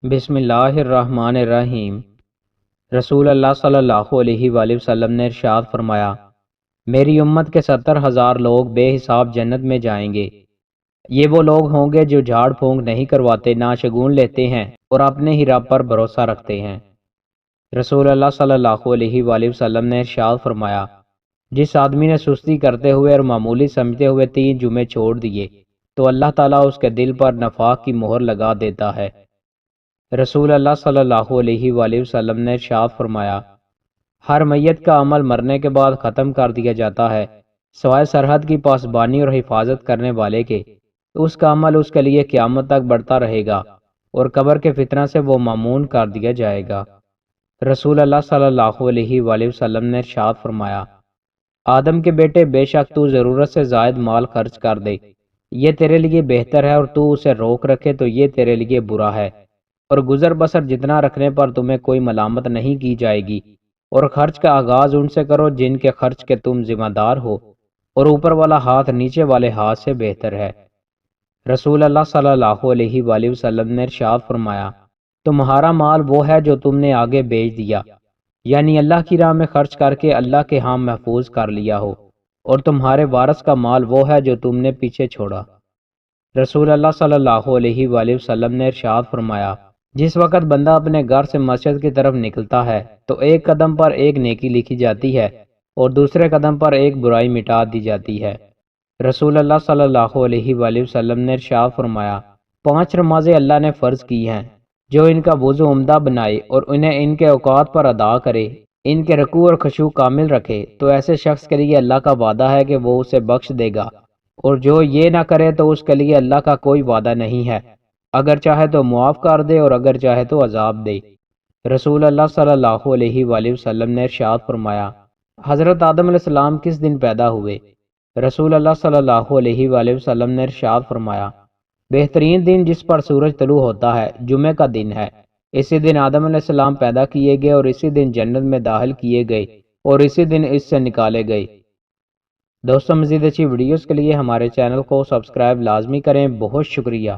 بسم اللہ الرحمن الرحیم۔ رسول اللہ صلی اللہ علیہ وآلہ وسلم نے ارشاد فرمایا، میری امت کے 70,000 لوگ بے حساب جنت میں جائیں گے۔ یہ وہ لوگ ہوں گے جو جھاڑ پھونک نہیں کرواتے، نہ شگون لیتے ہیں اور اپنے ہی رب پر بھروسہ رکھتے ہیں۔ رسول اللہ صلی اللہ علیہ وآلہ وسلم نے ارشاد فرمایا، جس آدمی نے سستی کرتے ہوئے اور معمولی سمجھتے ہوئے 3 جمعے چھوڑ دیے تو اللہ تعالیٰ اس کے دل پر نفاق کی مہر لگا دیتا ہے۔ رسول اللہ صلی اللہ علیہ وآلہ وسلم نے ارشاد فرمایا، ہر میت کا عمل مرنے کے بعد ختم کر دیا جاتا ہے سوائے سرحد کی پاسبانی اور حفاظت کرنے والے کے، اس کا عمل اس کے لیے قیامت تک بڑھتا رہے گا اور قبر کے فتنہ سے وہ مامون کر دیا جائے گا۔ رسول اللہ صلی اللہ علیہ وآلہ وسلم نے ارشاد فرمایا، آدم کے بیٹے، بے شک تو ضرورت سے زائد مال خرچ کر دے، یہ تیرے لیے بہتر ہے، اور تو اسے روک رکھے تو یہ تیرے لیے برا ہے، اور گزر بسر جتنا رکھنے پر تمہیں کوئی ملامت نہیں کی جائے گی، اور خرچ کا آغاز ان سے کرو جن کے خرچ کے تم ذمہ دار ہو، اور اوپر والا ہاتھ نیچے والے ہاتھ سے بہتر ہے۔ رسول اللہ صلی اللہ علیہ وآلہ وسلم نے ارشاد فرمایا، تمہارا مال وہ ہے جو تم نے آگے بیچ دیا، یعنی اللہ کی راہ میں خرچ کر کے اللہ کے ہاں محفوظ کر لیا ہو، اور تمہارے وارث کا مال وہ ہے جو تم نے پیچھے چھوڑا۔ رسول اللہ صلی اللہ علیہ وآلہ وسلم نے ارشاد فرمایا، جس وقت بندہ اپنے گھر سے مسجد کی طرف نکلتا ہے تو ایک قدم پر ایک نیکی لکھی جاتی ہے اور دوسرے قدم پر ایک برائی مٹا دی جاتی ہے۔ رسول اللہ صلی اللہ علیہ وآلہ وسلم نے ارشاد فرمایا، 5 نمازیں اللہ نے فرض کی ہیں، جو ان کا وضو عمدہ بنائے اور انہیں ان کے اوقات پر ادا کرے، ان کے رکوع اور خشوع کامل رکھے، تو ایسے شخص کے لیے اللہ کا وعدہ ہے کہ وہ اسے بخش دے گا، اور جو یہ نہ کرے تو اس کے لیے اللہ کا کوئی وعدہ نہیں ہے، اگر چاہے تو معاف کر دے اور اگر چاہے تو عذاب دے۔ رسول اللہ صلی اللہ علیہ وآلہ وسلم نے ارشاد فرمایا، حضرت آدم علیہ السلام کس دن پیدا ہوئے؟ رسول اللہ صلی اللہ علیہ وآلہ وسلم نے ارشاد فرمایا، بہترین دن جس پر سورج طلوع ہوتا ہے جمعہ کا دن ہے، اسی دن آدم علیہ السلام پیدا کیے گئے اور اسی دن جنت میں داخل کیے گئے اور اسی دن اس سے نکالے گئے۔ دوستوں، مزید اچھی ویڈیوز کے لیے ہمارے چینل کو سبسکرائب لازمی کریں۔ بہت شکریہ۔